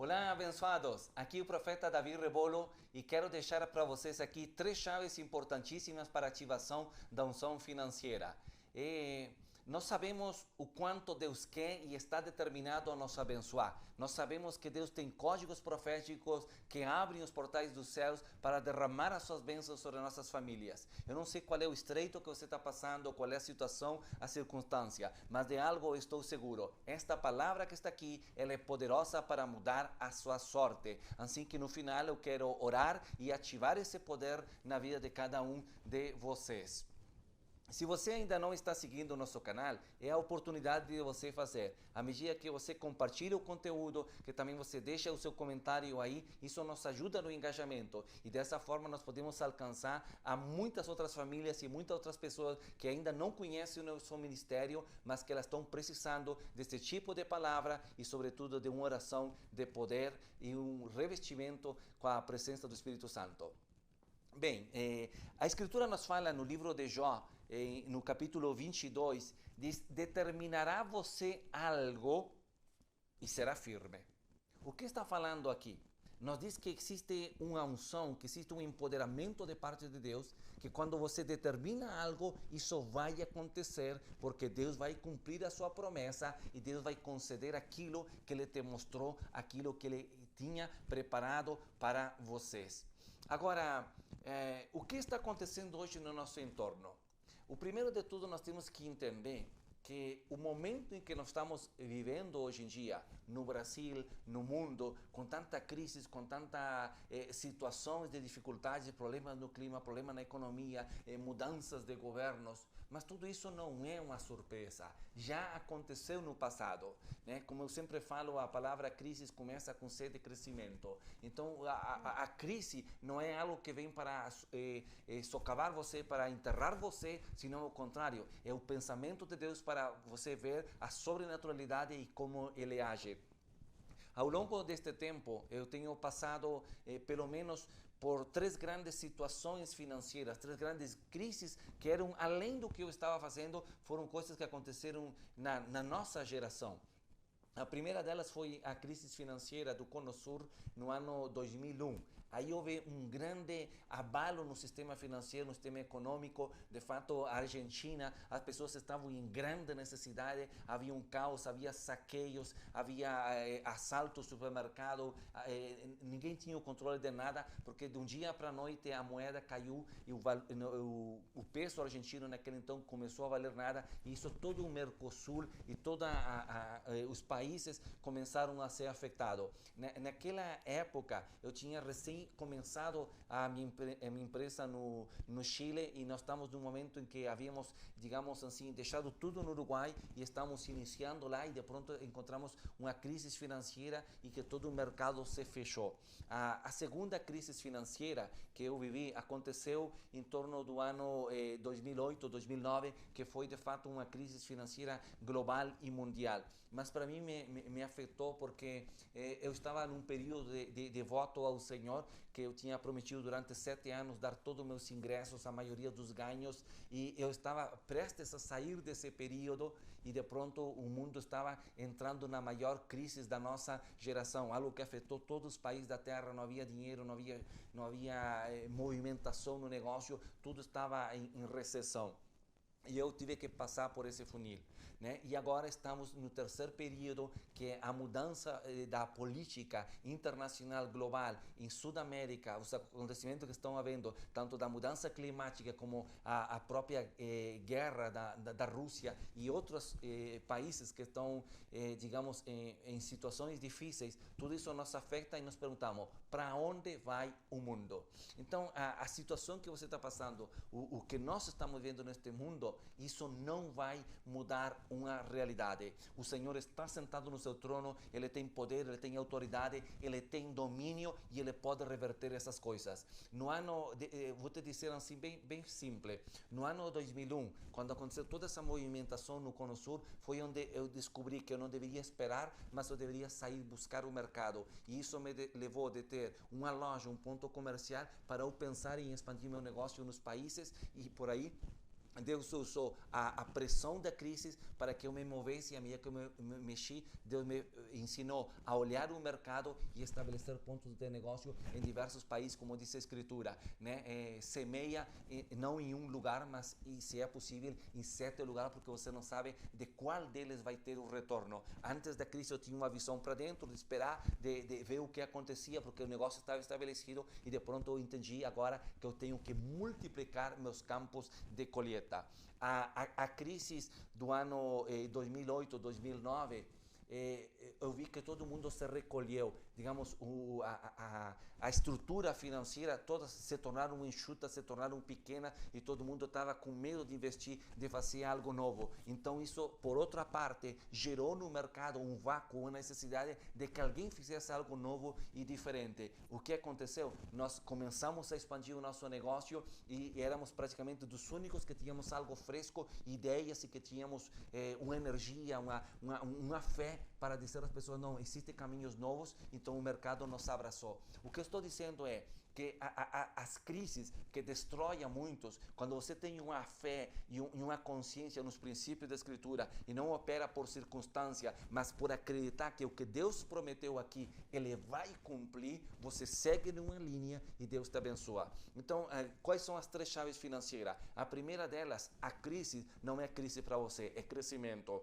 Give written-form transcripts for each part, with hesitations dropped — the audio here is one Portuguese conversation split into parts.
Olá, abençoados! Aqui o profeta Davi Rebolo e quero deixar para vocês aqui 3 chaves importantíssimas para a ativação da unção financeira. Nós sabemos o quanto Deus quer e está determinado a nos abençoar. Nós sabemos que Deus tem códigos proféticos que abrem os portais dos céus para derramar as suas bênçãos sobre nossas famílias. Eu não sei qual é o estreito que você está passando, qual é a situação, a circunstância, mas de algo eu estou seguro. Esta palavra que está aqui, ela é poderosa para mudar a sua sorte. Assim que no final eu quero orar e ativar esse poder na vida de cada um de vocês. Se você ainda não está seguindo o nosso canal, é a oportunidade de você fazer. À medida que você compartilha o conteúdo, que também você deixa o seu comentário aí, isso nos ajuda no engajamento. E dessa forma nós podemos alcançar a muitas outras famílias e muitas outras pessoas que ainda não conhecem o nosso ministério, mas que elas estão precisando desse tipo de palavra e sobretudo de uma oração de poder e um revestimento com a presença do Espírito Santo. Bem, a Escritura nos fala no livro de Jó, no capítulo 22, diz: determinará você algo e será firme. O que está falando aqui? Nos diz que existe uma unção, que existe um empoderamento de parte de Deus, que quando você determina algo, isso vai acontecer, porque Deus vai cumprir a sua promessa e Deus vai conceder aquilo que Ele te mostrou, aquilo que Ele tinha preparado para vocês. Agora, o que está acontecendo hoje no nosso entorno? O primeiro de tudo, nós temos que entender que o momento em que nós estamos vivendo hoje em dia, no Brasil, no mundo, com tanta crise, com tantas situações de dificuldades, problemas no clima, problemas na economia, mudanças de governos, mas tudo isso não é uma surpresa, já aconteceu no passado, né? Como eu sempre falo, a palavra crise começa com C de crescimento. Então a crise não é algo que vem para socavar você, para enterrar você, senão o contrário, é o pensamento de Deus para você ver a sobrenaturalidade e como Ele age. Ao longo deste tempo, eu tenho passado pelo menos por 3 grandes situações financeiras, 3 grandes crises que eram além do que eu estava fazendo, foram coisas que aconteceram na nossa geração. A primeira delas foi a crise financeira do Cono Sur no ano 2001. Aí houve um grande abalo no sistema financeiro, no sistema econômico. De fato, a Argentina, as pessoas estavam em grande necessidade, havia um caos, havia saqueios, havia assaltos no supermercado, ninguém tinha o controle de nada, porque de um dia para a noite a moeda caiu e o peso argentino naquele então começou a valer nada, e isso todo o Mercosul e todos os países começaram a ser afetados. Naquela época, eu tinha recém começado a minha empresa no Chile e nós estamos num momento em que havíamos, digamos assim, deixado tudo no Uruguai e estamos iniciando lá e de pronto encontramos uma crise financeira e que todo o mercado se fechou. A segunda crise financeira que eu vivi aconteceu em torno do ano 2008, 2009, que foi de fato uma crise financeira global e mundial. Mas para mim me afetou porque eu estava num período de voto ao Senhor, que eu tinha prometido durante 7 anos dar todos os meus ingressos, a maioria dos ganhos, e eu estava prestes a sair desse período e de pronto o mundo estava entrando na maior crise da nossa geração, algo que afetou todos os países da Terra, não havia dinheiro, não havia movimentação no negócio, tudo estava em recessão. E eu tive que passar por esse funil, né? E agora estamos no terceiro período, que é a mudança da política internacional global em Sudamérica, os acontecimentos que estão havendo, tanto da mudança climática como a própria guerra da Rússia e outros países que estão, digamos, em situações difíceis. Tudo isso nos afeta e nos perguntamos, para onde vai o mundo? Então, a situação que você está passando, o que nós estamos vendo neste mundo, isso não vai mudar uma realidade. O Senhor está sentado no seu trono, Ele tem poder, Ele tem autoridade, Ele tem domínio e Ele pode reverter essas coisas. No ano, vou te dizer assim, bem simples, no ano 2001, quando aconteceu toda essa movimentação no Cono Sur, foi onde eu descobri que eu não deveria esperar, mas eu deveria sair buscar o mercado. E isso me levou de ter uma loja, um ponto comercial, para eu pensar em expandir meu negócio nos países e por aí Deus usou a pressão da crise para que eu me movesse, e à medida que eu me mexi, Deus me ensinou a olhar o mercado e estabelecer pontos de negócio em diversos países, como diz a Escritura, né? Semeia não em um lugar, mas, e se é possível, em 7 lugares, porque você não sabe de qual deles vai ter o retorno. Antes da crise eu tinha uma visão para dentro, de esperar, de ver o que acontecia, porque o negócio estava estabelecido, e de pronto eu entendi agora que eu tenho que multiplicar meus campos de colheita. A crise do ano 2008, 2009, eu vi que todo mundo se recolheu, digamos, a estrutura financeira todas se tornaram enxutas, se tornaram pequenas, e todo mundo estava com medo de investir, de fazer algo novo. Então isso, por outra parte, gerou no mercado um vácuo, uma necessidade de que alguém fizesse algo novo e diferente. O que aconteceu? Nós começamos a expandir o nosso negócio e éramos praticamente dos únicos que tínhamos algo fresco, ideias, e que tínhamos uma energia, uma fé para dizer às pessoas: não, existem caminhos novos. Então o mercado nos abraçou. O que eu estou dizendo é que as crises que destroem a muitos, quando você tem uma fé e uma consciência nos princípios da Escritura, e não opera por circunstância, mas por acreditar que o que Deus prometeu aqui, Ele vai cumprir, você segue numa linha e Deus te abençoa. Então, quais são as 3 chaves financeiras? A primeira delas, a crise não é crise para você, é crescimento.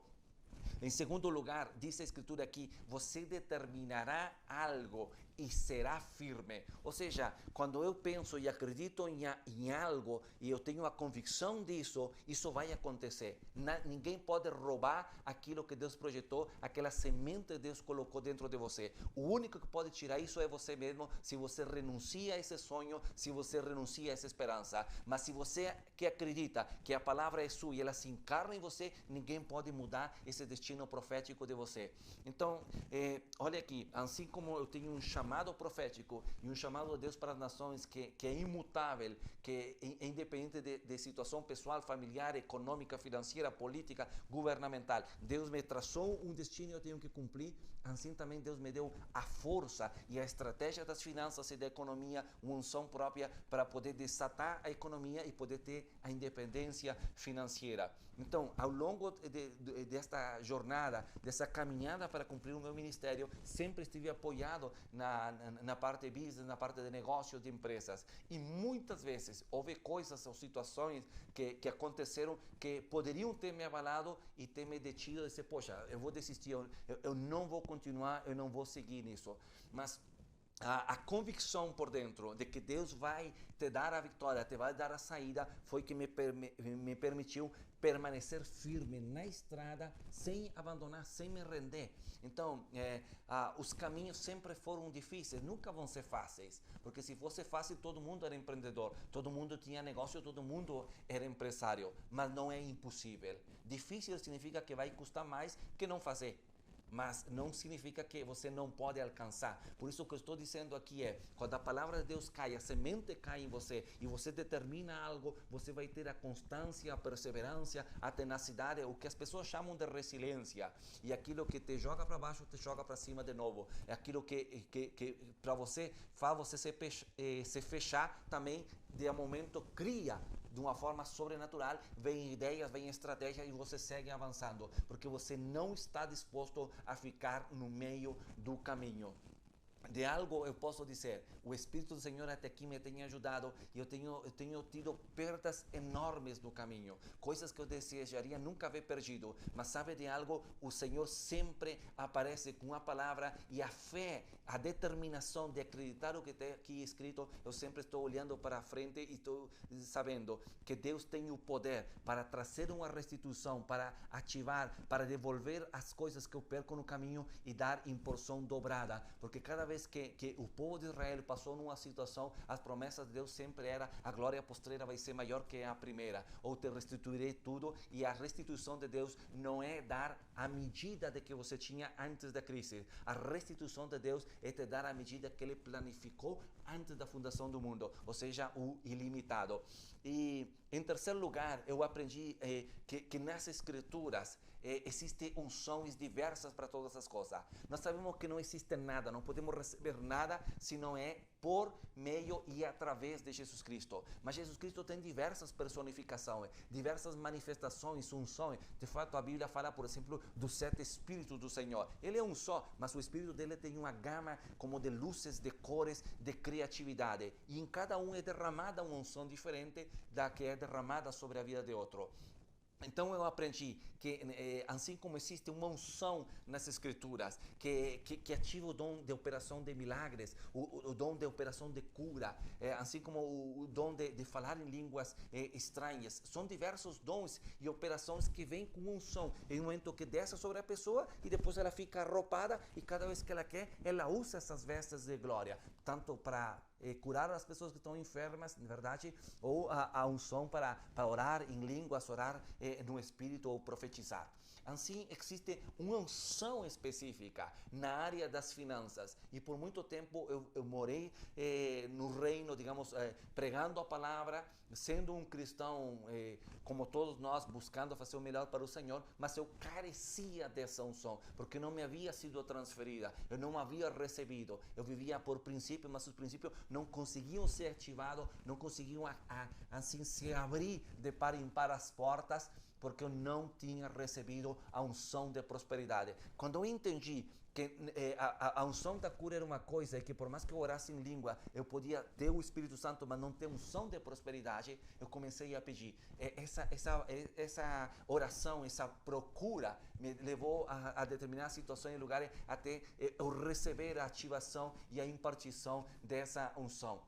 Em segundo lugar, diz a Escritura aqui: você determinará algo e será firme. Ou seja, quando eu penso e acredito em algo e eu tenho a convicção disso, isso vai acontecer. Ninguém pode roubar aquilo que Deus projetou, aquela semente que Deus colocou dentro de você. O único que pode tirar isso é você mesmo, se você renuncia a esse sonho, se você renuncia a essa esperança. Mas se você que acredita que a palavra é sua e ela se encarna em você, ninguém pode mudar esse destino profético de você. Então, olha aqui, assim como eu tenho um chamado profético e um chamado de Deus para as nações que é imutável, que é independente de situação pessoal, familiar, econômica, financeira, política, governamental. Deus me traçou um destino e eu tenho que cumprir. Assim também Deus me deu a força e a estratégia das finanças e da economia, uma unção própria para poder desatar a economia e poder ter a independência financeira. Então, ao longo desta jornada, dessa caminhada para cumprir o meu ministério, sempre estive apoiado na parte business, na parte de negócios, de empresas. E muitas vezes houve coisas ou situações que aconteceram que poderiam ter me abalado e ter me detido e dizer: poxa, eu vou desistir, eu não vou continuar, eu não vou seguir nisso. Mas a convicção por dentro de que Deus vai te dar a vitória, te vai dar a saída, foi que me permitiu permanecer firme na estrada, sem abandonar, sem me render. Então, os caminhos sempre foram difíceis, nunca vão ser fáceis, porque se fosse fácil, todo mundo era empreendedor, todo mundo tinha negócio, todo mundo era empresário, mas não é impossível. Difícil significa que vai custar mais que não fazer. Mas não significa que você não pode alcançar. Por isso o que eu estou dizendo aqui é: quando a palavra de Deus cai, a semente cai em você e você determina algo, você vai ter a constância, a perseverança, a tenacidade, o que as pessoas chamam de resiliência. E aquilo que te joga para baixo, te joga para cima de novo. É aquilo que para você faz você se fechar também, de momento cria de uma forma sobrenatural, vem ideias, vem estratégias e você segue avançando, porque você não está disposto a ficar no meio do caminho. De algo eu posso dizer: o Espírito do Senhor até aqui me tem ajudado e eu tenho tido perdas enormes no caminho, coisas que eu desejaria nunca haver perdido. Mas sabe de algo? O Senhor sempre aparece com a palavra, e a fé, a determinação de acreditar o que está aqui escrito. Eu sempre estou olhando para a frente e estou sabendo que Deus tem o poder para trazer uma restituição, para ativar, para devolver as coisas que eu perco no caminho e dar em porção dobrada, porque cada vez que o povo de Israel passou numa situação, as promessas de Deus sempre era: a glória postreira vai ser maior que a primeira, ou te restituirei tudo. E a restituição de Deus não é dar a medida de que você tinha antes da crise. A restituição de Deus é te dar a medida que Ele planificou antes da fundação do mundo, ou seja, o ilimitado. E em terceiro lugar, eu aprendi que nas Escrituras existem unções diversas para todas as coisas. Nós sabemos que não existe nada, não podemos receber nada se não é por meio e através de Jesus Cristo. Mas Jesus Cristo tem diversas personificações, diversas manifestações, unções. De fato, a Bíblia fala, por exemplo, dos 7 Espíritos do Senhor. Ele é um só, mas o Espírito dele tem uma gama como de luzes, de cores, de criatividade. E em cada um é derramada uma unção diferente da que é derramada sobre a vida de outro. Então eu aprendi que assim como existe uma unção nas escrituras que ativa o dom de operação de milagres, o dom de operação de cura, assim como o dom de falar em línguas estranhas, são diversos dons e operações que vêm com unção em um momento que desce sobre a pessoa e depois ela fica arropada e cada vez que ela quer, ela usa essas vestes de glória, tanto para curar as pessoas que estão enfermas, na verdade, ou a unção para orar em línguas, orar no Espírito ou profetizar. Assim, existe uma unção específica na área das finanças. E por muito tempo eu morei no reino, digamos, pregando a palavra, sendo um cristão, como todos nós, buscando fazer o melhor para o Senhor, mas eu carecia dessa unção, porque não me havia sido transferida, eu não havia recebido. Eu vivia por princípio, mas os princípios não conseguiam ser ativados, não conseguiam assim se abrir de par em par as portas, porque eu não tinha recebido a unção de prosperidade. Quando eu entendi que a unção da cura era uma coisa e que por mais que eu orasse em língua, eu podia ter o Espírito Santo, mas não ter unção de prosperidade, eu comecei a pedir. Essa oração, essa procura me levou a determinadas situações e lugares até eu receber a ativação e a impartição dessa unção.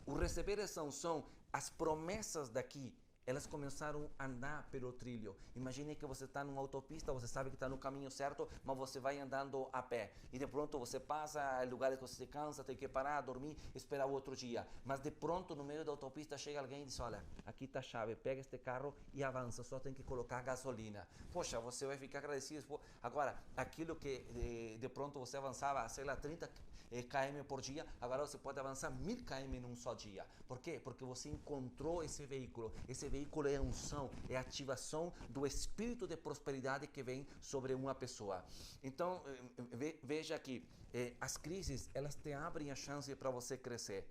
O receber essa unção, as promessas daqui, elas começaram a andar pelo trilho. Imagine que você está numa autopista, você sabe que está no caminho certo, mas você vai andando a pé. E de pronto você passa em lugares que você se cansa, tem que parar, dormir, esperar o outro dia. Mas de pronto, no meio da autopista, chega alguém e diz, olha, aqui está a chave, pega este carro e avança, só tem que colocar gasolina. Poxa, você vai ficar agradecido. Agora, aquilo que de pronto você avançava, sei lá, 30 km por dia, agora você pode avançar 1000 km num só dia. Por quê? Porque você encontrou esse veículo. Esse veículo é a unção, é a ativação do espírito de prosperidade que vem sobre uma pessoa. Então, veja aqui, as crises, elas te abrem a chance para você crescer.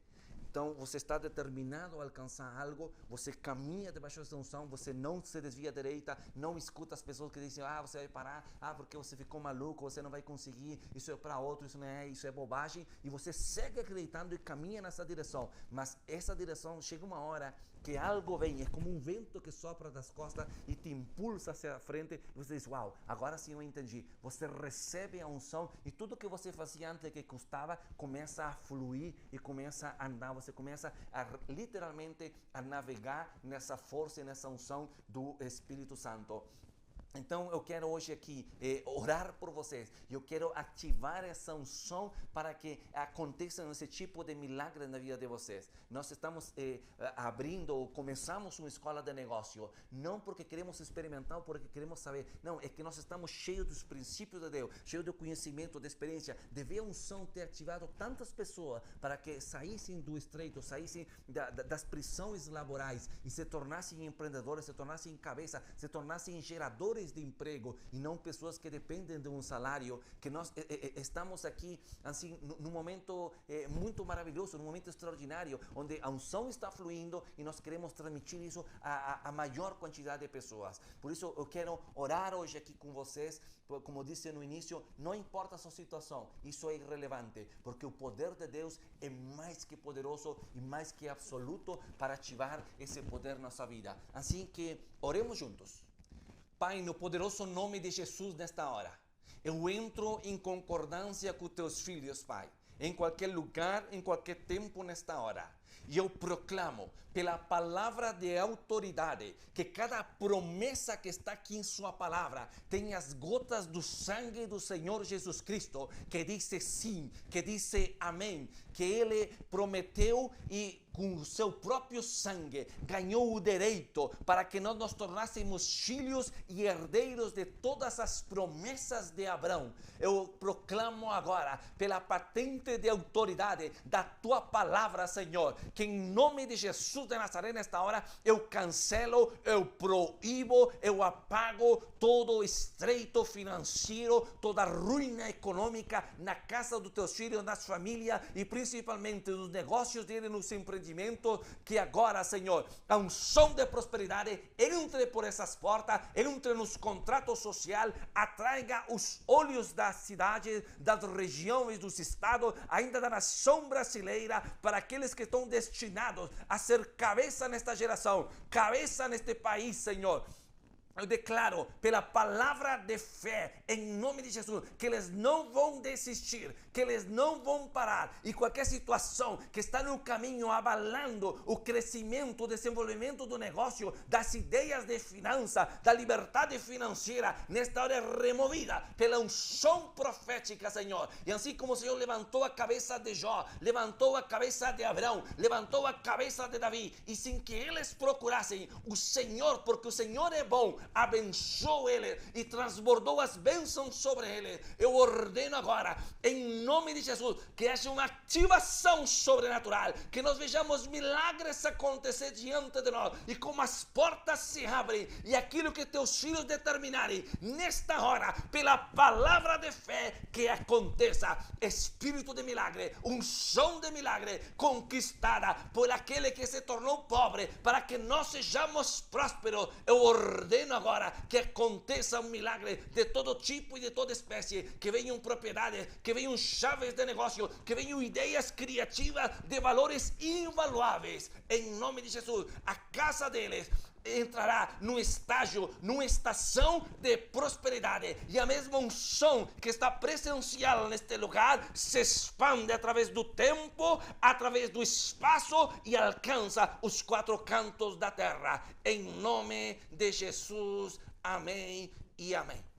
Então, você está determinado a alcançar algo, você caminha debaixo dessa unção, você não se desvia à direita, não escuta as pessoas que dizem, você vai parar, porque você ficou maluco, você não vai conseguir, isso é para outro, isso não é, isso é bobagem, e você segue acreditando e caminha nessa direção. Mas essa direção, chega uma hora que algo vem, é como um vento que sopra das costas e te impulsa hacia a frente, e você diz, uau, agora sim eu entendi. Você recebe a unção e tudo que você fazia antes que custava, começa a fluir e começa a andar, você começa a literalmente a navegar nessa força e nessa unção do Espírito Santo. Então eu quero hoje aqui orar por vocês. Eu quero ativar essa unção para que aconteça esse tipo de milagre na vida de vocês. Nós estamos abrindo ou começamos uma escola de negócio, não porque queremos experimentar ou porque queremos saber. Não, é que nós estamos cheios dos princípios de Deus, cheios do conhecimento, da experiência, de ver a unção ter ativado tantas pessoas para que saíssem do estreito, saíssem das prisões laborais e se tornassem empreendedores, se tornassem cabeça, se tornassem geradores de emprego e não pessoas que dependem de um salário, que nós estamos aqui assim num momento muito maravilhoso, num momento extraordinário, onde a unção está fluindo e nós queremos transmitir isso a maior quantidade de pessoas. Por isso eu quero orar hoje aqui com vocês, como disse no início, não importa a sua situação, isso é irrelevante, porque o poder de Deus é mais que poderoso e mais que absoluto para ativar esse poder na sua vida. Assim que oremos juntos. Pai, no poderoso nome de Jesus nesta hora, eu entro em concordância com teus filhos, Pai, em qualquer lugar, em qualquer tempo nesta hora. E eu proclamo, pela palavra de autoridade, que cada promessa que está aqui em sua palavra tem as gotas do sangue do Senhor Jesus Cristo, que diz sim, que diz amém, que Ele prometeu e com o seu próprio sangue, ganhou o direito para que nós nos tornássemos filhos e herdeiros de todas as promessas de Abraão. Eu proclamo agora, pela patente de autoridade da tua palavra, Senhor, que em nome de Jesus de Nazaré, nesta hora, eu cancelo, eu proíbo, eu apago todo o estreito financeiro, toda ruína econômica na casa dos teus filhos, nas famílias e principalmente nos negócios deles, nos empreendimentos, que agora, Senhor, a unção de prosperidade entre por essas portas, entre nos contratos sociais, atraiga os olhos da cidade, das regiões, dos estados, ainda da nação brasileira, para aqueles que estão destinados a ser cabeça nesta geração, cabeça neste país, Senhor. Eu declaro, pela palavra de fé, em nome de Jesus, que eles não vão desistir, que eles não vão parar. E qualquer situação que está no caminho abalando o crescimento, o desenvolvimento do negócio, das ideias de finança, da liberdade financeira, nesta hora é removida pela unção profética, Senhor. E assim como o Senhor levantou a cabeça de Jó, levantou a cabeça de Abraão, levantou a cabeça de Davi, e sem que eles procurassem o Senhor, porque o Senhor é bom, abençoou ele e transbordou as bênçãos sobre ele. Eu ordeno agora, em nome de Jesus, que haja uma ativação sobrenatural, que nós vejamos milagres acontecer diante de nós, e como as portas se abrem, e aquilo que teus filhos determinarem, nesta hora, pela palavra de fé, que aconteça. Espírito de milagre, unção de milagre, conquistada por aquele que se tornou pobre, para que nós sejamos prósperos. Eu ordeno agora que aconteça um milagre de todo tipo e de toda espécie, que venham propriedades, que venham chaves de negócio, que venham ideias criativas de valores invaluáveis. Em nome de Jesus, a casa deles entrará num estágio, numa estação de prosperidade, e a mesma unção que está presencial neste lugar se expande através do tempo, através do espaço, e alcança os quatro cantos da terra. Em nome de Jesus, amém e amém.